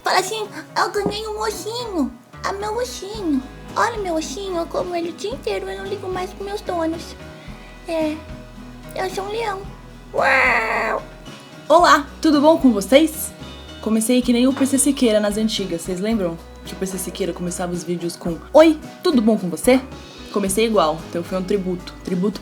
Fala assim, eu ganhei um ossinho. Ah, meu ossinho. Olha meu ossinho, eu como ele o dia inteiro, eu não ligo mais pros meus donos. Eu sou um leão. Uau! Olá, tudo bom com vocês? Comecei que nem o PC Siqueira nas antigas, vocês lembram? Que o PC Siqueira começava os vídeos com Oi, tudo bom com você? Comecei igual, então foi um tributo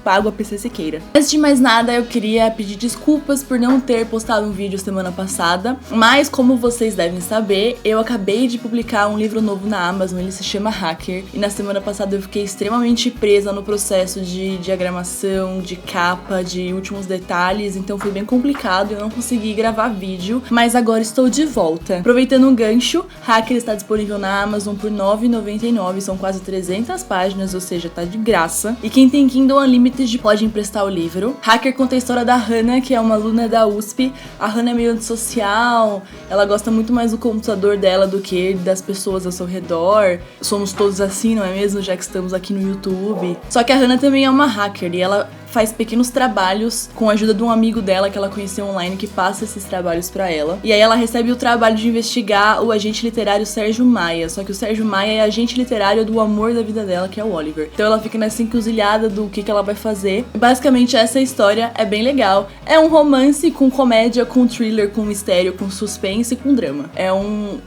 pago a PC Siqueira. Antes de mais nada, eu queria pedir desculpas por não ter postado um vídeo semana passada, mas como vocês devem saber, eu acabei de publicar um livro novo na Amazon, ele se chama Hacker, e na semana passada eu fiquei extremamente presa no processo de diagramação, de capa, de últimos detalhes, então foi bem complicado, eu não consegui gravar vídeo, mas agora estou de volta. Aproveitando um gancho, Hacker está disponível na Amazon por R$ 9,99, são quase 300 páginas, ou seja, já tá de graça. E quem tem Kindle Unlimited pode emprestar o livro. Hacker conta a história da Hannah, que é uma aluna da USP. A Hannah é meio antissocial, ela gosta muito mais do computador dela do que das pessoas ao seu redor. Somos todos assim, não é mesmo? Já que estamos aqui no YouTube. Só que a Hannah também é uma hacker e ela faz pequenos trabalhos com a ajuda de um amigo dela que ela conheceu online que passa esses trabalhos pra ela. E aí ela recebe o trabalho de investigar o agente literário Sérgio Maia, só que o Sérgio Maia é agente literário do amor da vida dela, que é o Oliver. Então ela fica nessa encruzilhada do que ela vai fazer. Basicamente essa história é bem legal. É um romance com comédia, com thriller, com mistério, com suspense e com drama. É um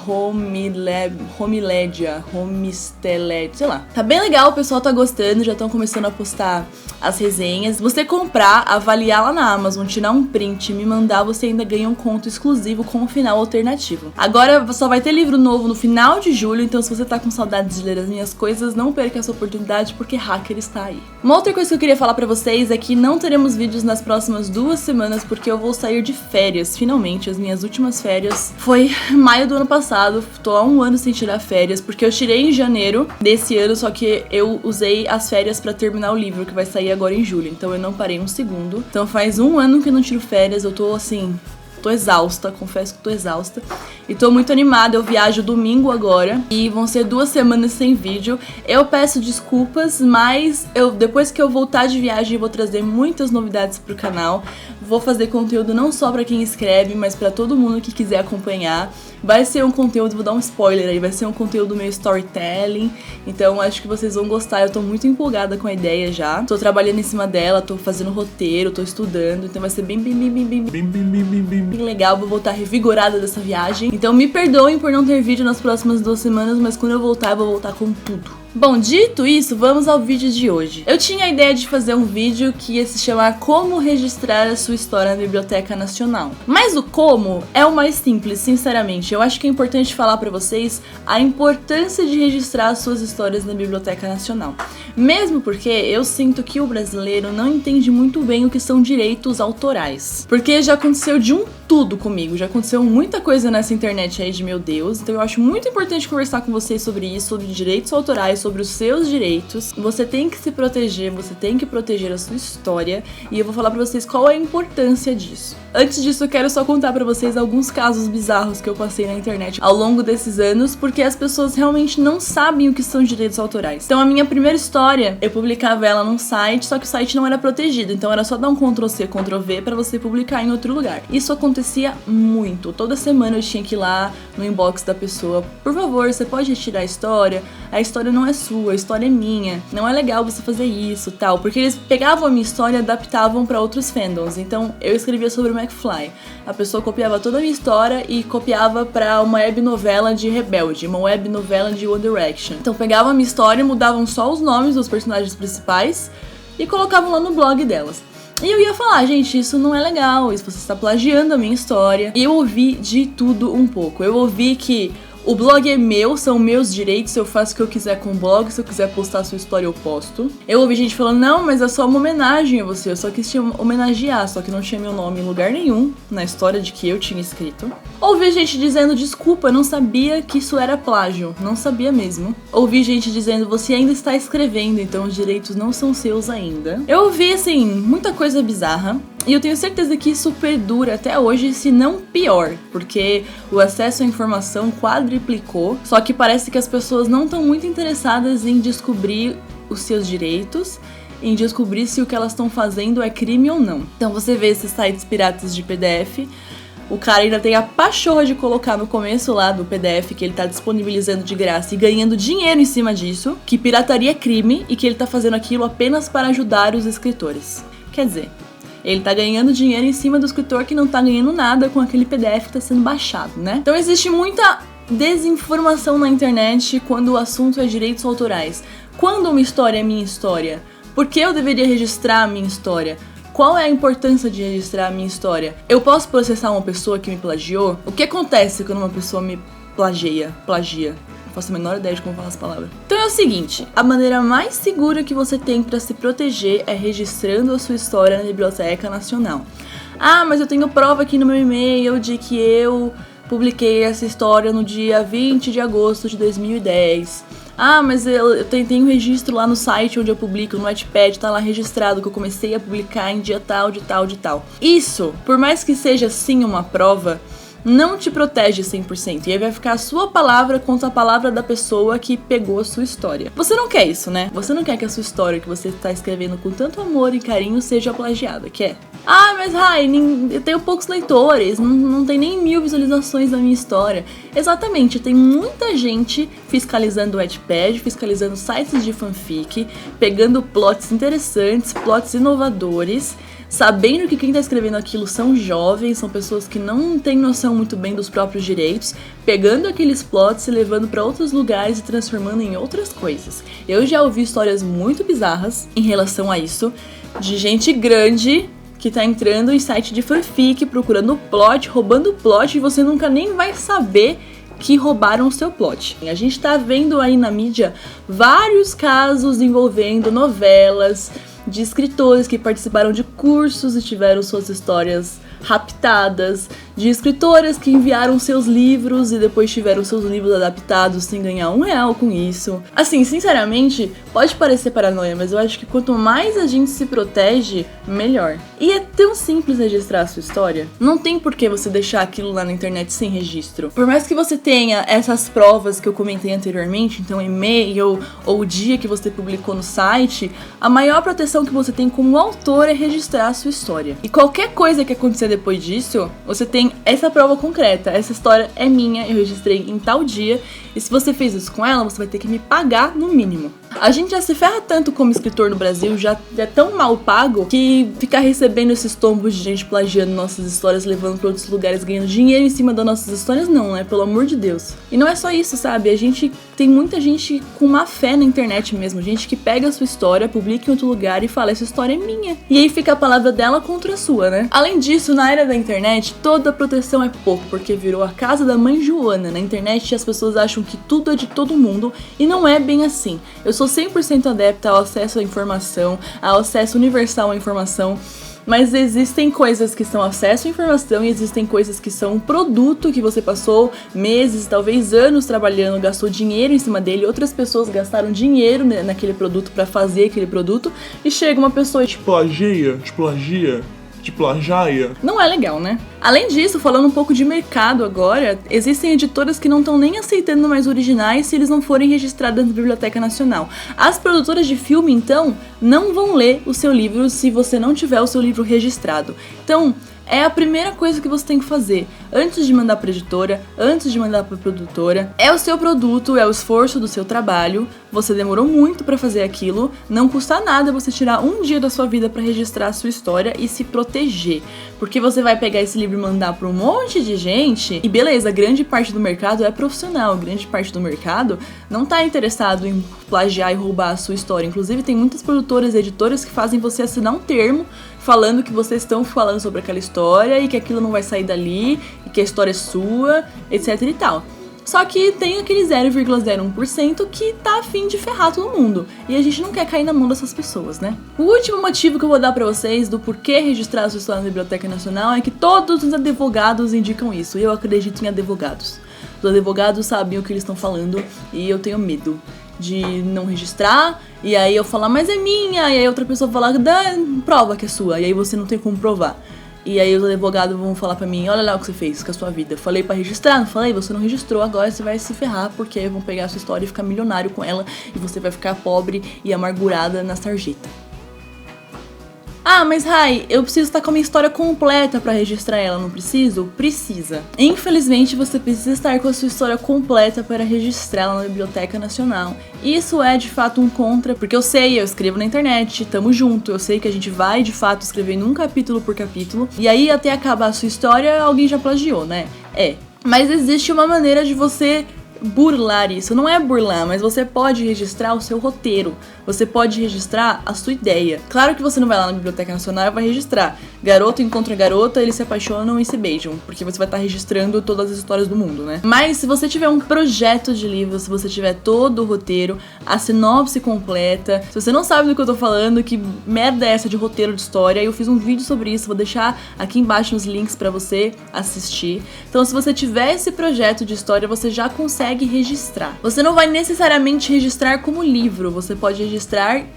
homilédia, sei lá. Tá bem legal, o pessoal tá gostando, já estão começando a postar as resenhas. Você comprar, avaliar lá na Amazon, tirar um print e me mandar, você ainda ganha um conto exclusivo com um final alternativo. Agora só vai ter livro novo no final de julho, então se você tá com saudade de ler as minhas coisas, não perca essa oportunidade, porque Hacker está aí. Uma outra coisa que eu queria falar pra vocês é que não teremos vídeos nas próximas 2 semanas, porque eu vou sair de férias, finalmente. As minhas últimas férias foi maio do ano passado, tô há 1 ano sem tirar férias, porque eu tirei em janeiro desse ano, só que eu usei as férias pra terminar o livro, que vai sair agora em julho, então eu não parei um segundo. Então faz 1 ano que eu não tiro férias, eu tô assim, tô exausta, confesso que tô exausta. E tô muito animada, eu viajo domingo agora e vão ser 2 semanas sem vídeo. Eu peço desculpas, mas depois que eu voltar de viagem eu vou trazer muitas novidades pro canal. Vou fazer conteúdo não só pra quem escreve, mas pra todo mundo que quiser acompanhar. Vai ser um conteúdo, vou dar um spoiler aí, vai ser um conteúdo meio storytelling, então acho que vocês vão gostar, eu tô muito empolgada com a ideia já. Tô trabalhando em cima dela, tô fazendo roteiro, tô estudando, então vai ser bem legal, vou voltar revigorada dessa viagem. Então me perdoem por não ter vídeo nas próximas 2 semanas, mas quando eu voltar voltar com tudo. Bom, dito isso, vamos ao vídeo de hoje. Eu tinha a ideia de fazer um vídeo que ia se chamar Como Registrar a Sua História na Biblioteca Nacional. Mas o como é o mais simples, sinceramente. Eu acho que é importante falar pra vocês a importância de registrar as suas histórias na Biblioteca Nacional. Mesmo porque eu sinto que o brasileiro não entende muito bem o que são direitos autorais. Porque já aconteceu de tudo comigo, já aconteceu muita coisa nessa internet aí de meu Deus, então eu acho muito importante conversar com vocês sobre isso, sobre direitos autorais, sobre os seus direitos. Você tem que se proteger, você tem que proteger a sua história, e eu vou falar pra vocês qual é a importância disso. Antes disso, eu quero só contar pra vocês alguns casos bizarros que eu passei na internet ao longo desses anos, porque as pessoas realmente não sabem o que são direitos autorais. Então a minha primeira história, eu publicava ela num site, só que o site não era protegido, então era só dar um Ctrl+C, Ctrl+V pra você publicar em outro lugar. Isso acontecia muito, toda semana eu tinha que ir lá no inbox da pessoa, por favor, você pode retirar a história não é sua, a história é minha, não é legal você fazer isso, tal, porque eles pegavam a minha história e adaptavam pra outros fandoms. Então eu escrevia sobre o McFly, a pessoa copiava toda a minha história e copiava pra uma web novela de Rebelde, uma web novela de One Direction. Então pegavam a minha história, mudavam só os nomes dos personagens principais e colocavam lá no blog delas. E eu ia falar, gente, isso não é legal, isso você está plagiando a minha história. E eu ouvi de tudo um pouco. Eu ouvi que o blog é meu, são meus direitos, eu faço o que eu quiser com o blog, se eu quiser postar a sua história eu posto. Eu ouvi gente falando, não, mas é só uma homenagem a você, eu só quis te homenagear, só que não tinha meu nome em lugar nenhum na história de que eu tinha escrito. Ouvi gente dizendo, desculpa, eu não sabia que isso era plágio, não sabia mesmo. Ouvi gente dizendo, você ainda está escrevendo, então os direitos não são seus ainda. Eu ouvi, assim, muita coisa bizarra. E eu tenho certeza que isso perdura até hoje, se não pior, porque o acesso à informação quadriplicou, só que parece que as pessoas não estão muito interessadas em descobrir os seus direitos, em descobrir se o que elas estão fazendo é crime ou não. Então você vê esses sites piratas de PDF, o cara ainda tem a pachorra de colocar no começo lá do PDF que ele tá disponibilizando de graça e ganhando dinheiro em cima disso, que pirataria é crime e que ele tá fazendo aquilo apenas para ajudar os escritores. Quer dizer, ele tá ganhando dinheiro em cima do escritor que não tá ganhando nada com aquele PDF que tá sendo baixado, né? Então existe muita desinformação na internet quando o assunto é direitos autorais. Quando uma história é minha história? Por que eu deveria registrar a minha história? Qual é a importância de registrar a minha história? Eu posso processar uma pessoa que me plagiou? O que acontece quando uma pessoa me plagia? Não faço a menor ideia de como falar essa palavra. Então é o seguinte, a maneira mais segura que você tem para se proteger é registrando a sua história na Biblioteca Nacional. Ah, mas eu tenho prova aqui no meu e-mail de que eu publiquei essa história no dia 20 de agosto de 2010. Ah, mas eu tenho um registro lá no site onde eu publico, no Wattpad, tá lá registrado que eu comecei a publicar em dia tal, de tal, de tal. Isso, por mais que seja sim uma prova, não te protege 100%. E aí vai ficar a sua palavra contra a palavra da pessoa que pegou a sua história. Você não quer isso, né? Você não quer que a sua história que você tá escrevendo com tanto amor e carinho seja plagiada, quer? Ah, mas Rai, eu tenho poucos leitores, não tem nem 1000 visualizações da minha história. Exatamente, tem muita gente fiscalizando o Wattpad, fiscalizando sites de fanfic, pegando plots interessantes, plots inovadores, sabendo que quem tá escrevendo aquilo são jovens, são pessoas que não têm noção muito bem dos próprios direitos, pegando aqueles plots e levando pra outros lugares e transformando em outras coisas. Eu já ouvi histórias muito bizarras em relação a isso, de gente grande que tá entrando em site de fanfic, procurando plot, roubando plot, e você nunca nem vai saber que roubaram o seu plot. A gente tá vendo aí na mídia vários casos envolvendo novelas, de escritores que participaram de cursos e tiveram suas histórias raptadas, de escritoras que enviaram seus livros e depois tiveram seus livros adaptados sem ganhar R$1 com isso. Assim, sinceramente, pode parecer paranoia, mas eu acho que quanto mais a gente se protege, melhor. E é tão simples registrar a sua história. Não tem por que você deixar aquilo lá na internet sem registro. Por mais que você tenha essas provas que eu comentei anteriormente, então e-mail ou o dia que você publicou no site, a maior proteção que você tem como autor é registrar a sua história. E qualquer coisa que acontecer depois disso, você tem essa prova concreta. Essa história é minha, eu registrei em tal dia, e se você fez isso com ela, você vai ter que me pagar no mínimo. A gente já se ferra tanto como escritor no Brasil, já é tão mal pago, que ficar recebendo esses tombos de gente plagiando nossas histórias, levando pra outros lugares, ganhando dinheiro em cima das nossas histórias, não, né? Pelo amor de Deus. E não é só isso, sabe? A gente tem muita gente com má fé na internet mesmo, gente que pega a sua história, publica em outro lugar e fala, essa história é minha. E aí fica a palavra dela contra a sua, né? Além disso, na era da internet, toda proteção é pouco, porque virou a casa da mãe Joana. Na internet as pessoas acham que tudo é de todo mundo, e não é bem assim. Eu sou 100% adepta ao acesso à informação, ao acesso universal à informação, mas existem coisas que são acesso à informação e existem coisas que são um produto que você passou meses, talvez anos trabalhando, gastou dinheiro em cima dele, outras pessoas gastaram dinheiro naquele produto pra fazer aquele produto, e chega uma pessoa e te plagia. Não é legal, né? Além disso, falando um pouco de mercado agora, existem editoras que não estão nem aceitando mais originais se eles não forem registrados na Biblioteca Nacional. As produtoras de filme, então, não vão ler o seu livro se você não tiver o seu livro registrado. Então, é a primeira coisa que você tem que fazer antes de mandar pra editora, antes de mandar pra produtora. É o seu produto, é o esforço do seu trabalho. Você demorou muito pra fazer aquilo. Não custa nada você tirar um dia da sua vida pra registrar a sua história e se proteger. Porque você vai pegar esse livro e mandar pra um monte de gente. E beleza, grande parte do mercado é profissional. Grande parte do mercado não tá interessado em plagiar e roubar a sua história. Inclusive tem muitas produtoras e editoras que fazem você assinar um termo falando que vocês estão falando sobre aquela história e que aquilo não vai sair dali, e que a história é sua, etc e tal. Só que tem aquele 0,01% que tá a fim de ferrar todo mundo. E a gente não quer cair na mão dessas pessoas, né? O último motivo que eu vou dar pra vocês do porquê registrar a sua história na Biblioteca Nacional é que todos os advogados indicam isso. E eu acredito em advogados. Os advogados sabem o que eles estão falando e eu tenho medo de não registrar, e aí eu falar, mas é minha, e aí outra pessoa falar, prova que é sua, e aí você não tem como provar. E aí os advogados vão falar pra mim, olha lá o que você fez com a sua vida. Eu falei pra registrar, não falei? Você não registrou, agora você vai se ferrar, porque vão pegar a sua história e ficar milionário com ela, e você vai ficar pobre e amargurada na sarjeta. Ah, mas Rai, eu preciso estar com a minha história completa pra registrar ela, não preciso? Precisa. Infelizmente, você precisa estar com a sua história completa para registrá-la na Biblioteca Nacional. Isso é de fato um contra, porque eu sei, eu escrevo na internet, tamo junto, eu sei que a gente vai de fato escrevendo um capítulo por capítulo, e aí até acabar a sua história, alguém já plagiou, né? Mas existe uma maneira de você burlar isso. Não é burlar, mas você pode registrar o seu roteiro. Você pode registrar a sua ideia. Claro que você não vai lá na Biblioteca Nacional e vai registrar. Garoto encontra garota, eles se apaixonam e se beijam. Porque você vai estar registrando todas as histórias do mundo, né? Mas se você tiver um projeto de livro, se você tiver todo o roteiro, a sinopse completa, se você não sabe do que eu tô falando, que merda é essa de roteiro de história, eu fiz um vídeo sobre isso, vou deixar aqui embaixo nos links pra você assistir. Então se você tiver esse projeto de história, você já consegue registrar. Você não vai necessariamente registrar como livro, você pode registrar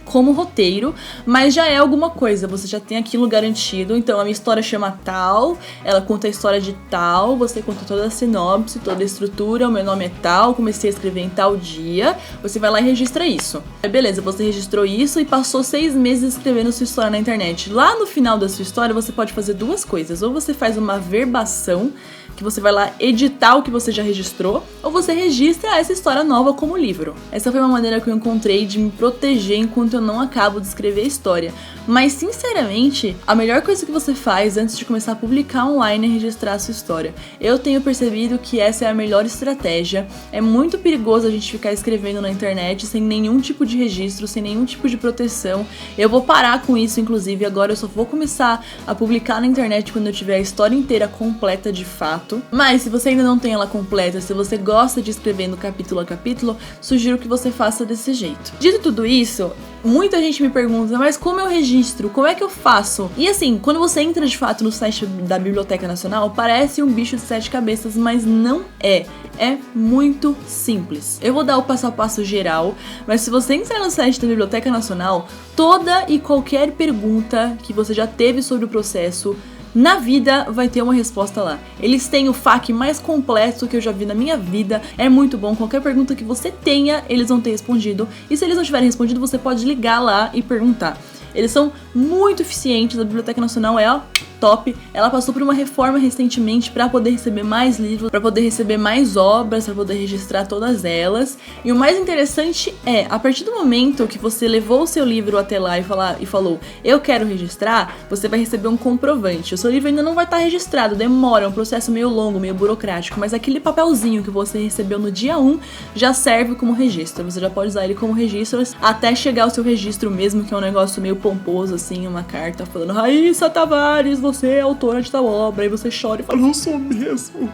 como roteiro, mas já é alguma coisa, você já tem aquilo garantido. Então a minha história chama tal, ela conta a história de tal, você conta toda a sinopse, toda a estrutura, o meu nome é tal, comecei a escrever em tal dia, você vai lá e registra isso. Aí beleza, você registrou isso e passou 6 meses escrevendo sua história na internet. Lá no final da sua história você pode fazer duas coisas, ou você faz uma verbação, que você vai lá editar o que você já registrou, ou você registra essa história nova como livro. Essa foi uma maneira que eu encontrei de me proteger enquanto eu não acabo de escrever a história. Mas, sinceramente, a melhor coisa que você faz antes de começar a publicar online é registrar a sua história. Eu tenho percebido que essa é a melhor estratégia. É muito perigoso a gente ficar escrevendo na internet sem nenhum tipo de registro, sem nenhum tipo de proteção. Eu vou parar com isso, inclusive, agora eu só vou começar a publicar na internet quando eu tiver a história inteira completa de fato. Mas se você ainda não tem ela completa, se você gosta de escrever no capítulo a capítulo, sugiro que você faça desse jeito. Dito tudo isso, muita gente me pergunta, mas como eu registro? Como é que eu faço? E assim, quando você entra de fato no site da Biblioteca Nacional, parece um bicho de 7 cabeças, mas não é. É muito simples. Eu vou dar o passo a passo geral, mas se você entrar no site da Biblioteca Nacional, toda e qualquer pergunta que você já teve sobre o processo na vida vai ter uma resposta lá. Eles têm o FAQ mais completo que eu já vi na minha vida. É muito bom. Qualquer pergunta que você tenha, eles vão ter respondido. E se eles não tiverem respondido, você pode ligar lá e perguntar. Eles são muito eficientes. A Biblioteca Nacional é, top. Ela passou por uma reforma recentemente para poder receber mais livros, para poder receber mais obras, para poder registrar todas elas. E o mais interessante é, a partir do momento que você levou o seu livro até lá e falou, eu quero registrar, você vai receber um comprovante. O seu livro ainda não vai estar registrado, demora, é um processo meio longo, meio burocrático, mas aquele papelzinho que você recebeu no dia 1 já serve como registro. Você já pode usar ele como registro até chegar ao seu registro mesmo, que é um negócio meio pomposo, assim, uma carta falando, Raíssa Tavares, você é autora de tal obra, e você chora e fala, não sou mesmo.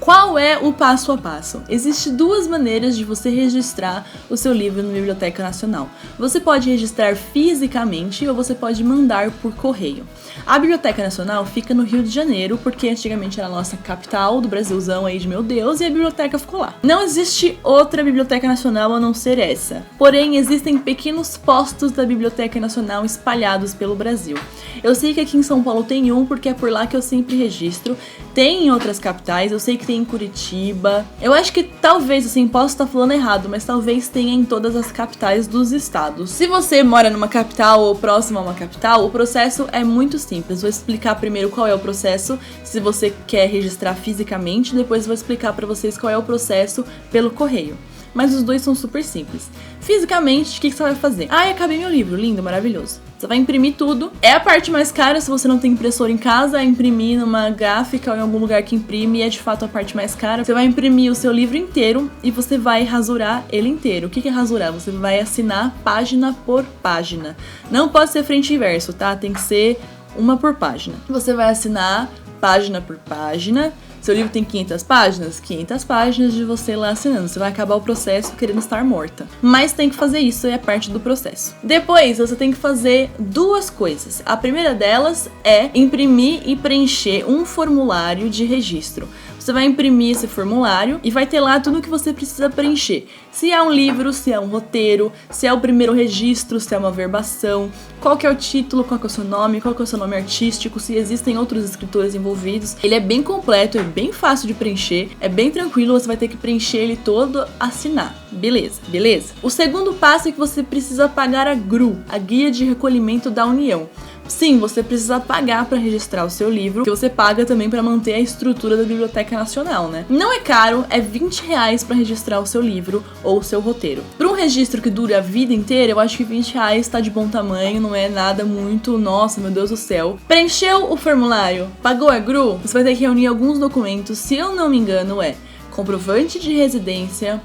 Qual é o passo a passo? Existem duas maneiras de você registrar o seu livro na Biblioteca Nacional. Você pode registrar fisicamente ou você pode mandar por correio. A Biblioteca Nacional fica no Rio de Janeiro, porque antigamente era a nossa capital do Brasilzão aí de meu Deus, e a biblioteca ficou lá. Não existe outra Biblioteca Nacional a não ser essa. Porém, existem pequenos postos da Biblioteca Nacional espalhados pelo Brasil. Eu sei que aqui em São Paulo tem um, porque é por lá que eu sempre registro. Tem em outras capitais, eu sei que tem em Curitiba. Eu acho que talvez, assim, posso estar falando errado, mas talvez tenha em todas as capitais dos estados. Se você mora numa capital ou próximo a uma capital, o processo é muito simples. Vou explicar primeiro qual é o processo, se você quer registrar fisicamente, depois vou explicar pra vocês qual é o processo pelo correio. Mas os dois são super simples. Fisicamente, o que você vai fazer? Acabei meu livro, lindo, maravilhoso. Você vai imprimir tudo. É a parte mais cara, se você não tem impressora em casa, é imprimir numa gráfica ou em algum lugar que imprime, é de fato a parte mais cara. Você vai imprimir o seu livro inteiro e você vai rasurar ele inteiro. O que é rasurar? Você vai assinar página por página. Não pode ser frente e verso, tá? Tem que ser uma por página. Você vai assinar página por página. Seu livro tem 500 páginas? 500 páginas de você lá assinando. Você vai acabar o processo querendo estar morta. Mas tem que fazer isso, é parte do processo. Depois, você tem que fazer duas coisas. A primeira delas é imprimir e preencher um formulário de registro. Você vai imprimir esse formulário e vai ter lá tudo o que você precisa preencher. Se é um livro, se é um roteiro, se é o primeiro registro, se é uma verbação, qual que é o título, qual que é o seu nome, qual que é o seu nome artístico, se existem outros escritores envolvidos. Ele é bem completo, é bem fácil de preencher, é bem tranquilo, você vai ter que preencher ele todo, assinar. Beleza, beleza? O segundo passo é que você precisa pagar a GRU, a Guia de Recolhimento da União. sim, você precisa pagar para registrar o seu livro, que você paga também para manter a estrutura da Biblioteca Nacional, né? Não é caro, é R$20 para registrar o seu livro ou o seu roteiro. Para um registro que dure a vida inteira, eu acho que R$20 tá de bom tamanho, não é nada muito, nossa, meu Deus do céu. Preencheu o formulário, pagou a GRU, você vai ter que reunir alguns documentos, se eu não me engano é comprovante de residência,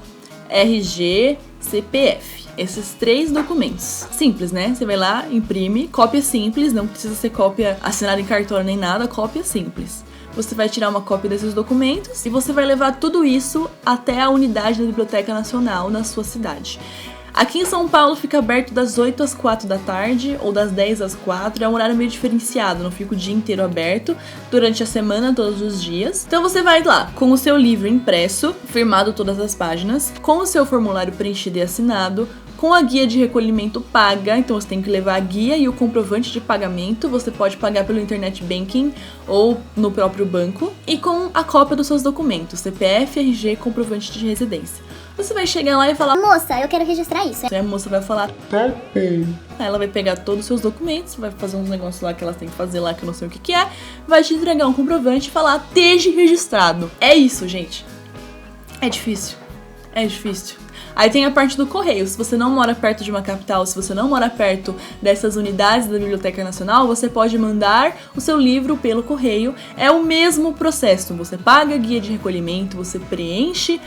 RG, CPF. Esses 3 documentos. Simples, né? Você vai lá, imprime, cópia simples, não precisa ser cópia assinada em cartório nem nada, cópia simples. Você vai tirar uma cópia desses documentos e você vai levar tudo isso até a unidade da Biblioteca Nacional na sua cidade. Aqui em São Paulo fica aberto das 8 às 4 da tarde ou das 10 às 4, é um horário meio diferenciado, não fica o dia inteiro aberto, durante a semana, todos os dias. Então você vai lá com o seu livro impresso, firmado todas as páginas, com o seu formulário preenchido e assinado, com a guia de recolhimento paga, então você tem que levar a guia e o comprovante de pagamento, você pode pagar pelo internet banking ou no próprio banco, e com a cópia dos seus documentos, CPF, RG e comprovante de residência. Você vai chegar lá e falar: moça, eu quero registrar isso. Aí a moça vai falar: tá bem. Aí ela vai pegar todos os seus documentos, vai fazer uns negócios lá que elas têm que fazer lá, que eu não sei o que é, vai te entregar um comprovante e falar: esteja registrado. É isso, gente. É difícil. É difícil. Aí tem a parte do correio. Se você não mora perto de uma capital, se você não mora perto dessas unidades da Biblioteca Nacional, você pode mandar o seu livro pelo correio. É o mesmo processo. Você paga a guia de recolhimento, você preenche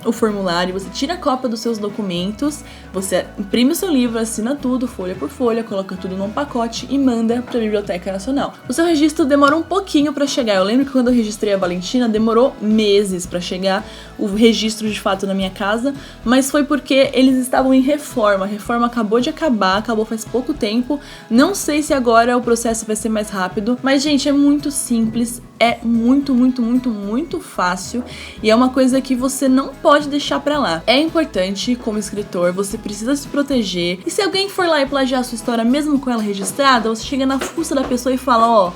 o formulário, você tira a cópia dos seus documentos, você imprime o seu livro, assina tudo, folha por folha, coloca tudo num pacote e manda para a Biblioteca Nacional. O seu registro demora um pouquinho para chegar. Eu lembro que quando eu registrei a Valentina, demorou meses para chegar o registro de fato na minha casa, mas foi porque eles estavam em reforma. A reforma acabou de acabar, acabou faz pouco tempo. Não sei se agora o processo vai ser mais rápido, mas gente, é muito simples, é muito fácil e é uma coisa que você não pode deixar pra lá. É importante, como escritor, você precisa se proteger, e se alguém for lá e plagiar a sua história mesmo com ela registrada, você chega na fuça da pessoa e fala: ó,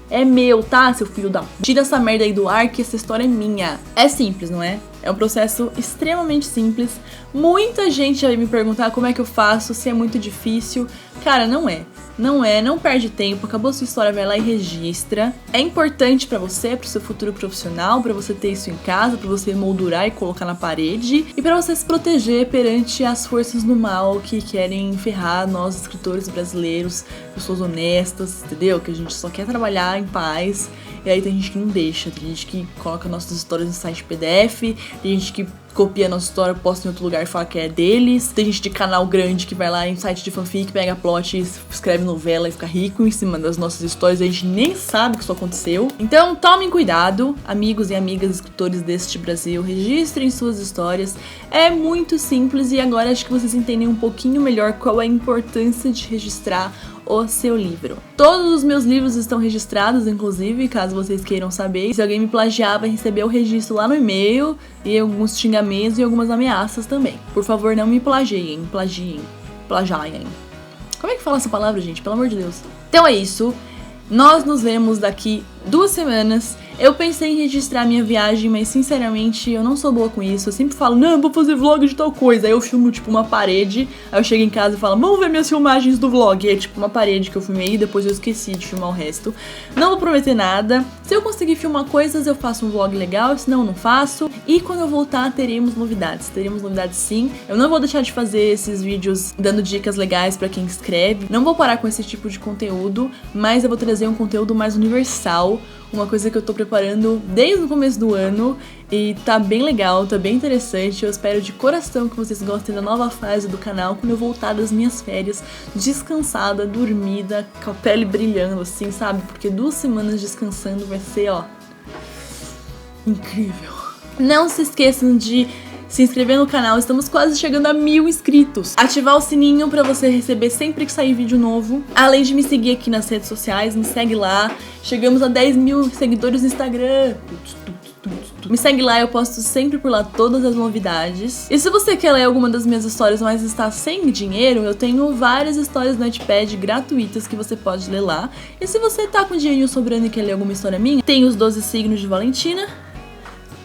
é meu, tá, seu filho da... Tira essa merda aí do ar que essa história é minha. É simples, não é? É um processo extremamente simples. Muita gente vai me perguntar como é que eu faço, se é muito difícil. Cara, não é. Não perde tempo, acabou sua história, vai lá e registra. É importante pra você, pro seu futuro profissional, pra você ter isso em casa, pra você moldurar e colocar na parede, e pra você se proteger perante as forças do mal que querem ferrar nós, escritores brasileiros, pessoas honestas, entendeu? Que a gente só quer trabalhar em paz, e aí tem gente que não deixa, tem gente que coloca nossas histórias no site PDF, tem gente que copia a nossa história, posta em outro lugar e fala que é deles. Tem gente de canal grande que vai lá em site de fanfic, pega plot, escreve novela e fica rico em cima das nossas histórias. A gente nem sabe que isso aconteceu. Então tomem cuidado, amigos e amigas escritores deste Brasil. Registrem suas histórias. É muito simples e agora acho que vocês entendem um pouquinho melhor qual é a importância de registrar o seu livro. Todos os meus livros estão registrados, inclusive, caso vocês queiram saber. Se alguém me plagiar, vai receber o registro lá no e-mail e alguns xingamentos e algumas ameaças também. Por favor, não me plagiem. Como é que fala essa palavra, gente? Pelo amor de Deus. Então é isso. Nós nos vemos daqui 2 semanas. Eu pensei em registrar minha viagem, mas sinceramente eu não sou boa com isso. Eu sempre falo: não, eu vou fazer vlog de tal coisa. Aí eu filmo tipo uma parede, aí eu chego em casa e falo: vamos ver minhas filmagens do vlog. E é tipo uma parede que eu filmei e depois eu esqueci de filmar o resto. Não vou prometer nada. Se eu conseguir filmar coisas, eu faço um vlog legal, senão eu não faço. E quando eu voltar, teremos novidades. Teremos novidades sim. Eu não vou deixar de fazer esses vídeos dando dicas legais pra quem escreve. Não vou parar com esse tipo de conteúdo, mas eu vou trazer um conteúdo mais universal. Uma coisa que eu tô preparando desde o começo do ano e tá bem legal, tá bem interessante. Eu espero de coração que vocês gostem da nova fase do canal quando eu voltar das minhas férias, descansada, dormida, com a pele brilhando assim, sabe? Porque 2 semanas descansando vai ser, ó, incrível. Não se esqueçam de se inscrever no canal, estamos quase chegando a 1000 inscritos. Ativar o sininho pra você receber sempre que sair vídeo novo. Além de me seguir aqui nas redes sociais, me segue lá. Chegamos a 10.000 seguidores no Instagram. Me segue lá, eu posto sempre por lá todas as novidades. E se você quer ler alguma das minhas histórias, mas está sem dinheiro, eu tenho várias histórias no Wattpad gratuitas que você pode ler lá. E se você tá com dinheirinho sobrando e quer ler alguma história minha, tem os 12 signos de Valentina,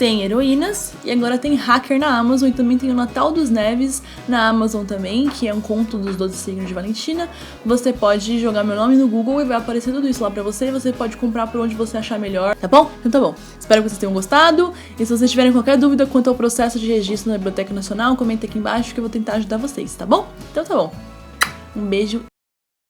tem Heroínas e agora tem Hacker na Amazon e também tem o Natal dos Neves na Amazon também, que é um conto dos 12 signos de Valentina. Você pode jogar meu nome no Google e vai aparecer tudo isso lá pra você e você pode comprar por onde você achar melhor, tá bom? Então tá bom. Espero que vocês tenham gostado e se vocês tiverem qualquer dúvida quanto ao processo de registro na Biblioteca Nacional, comenta aqui embaixo que eu vou tentar ajudar vocês, tá bom? Então tá bom. Um beijo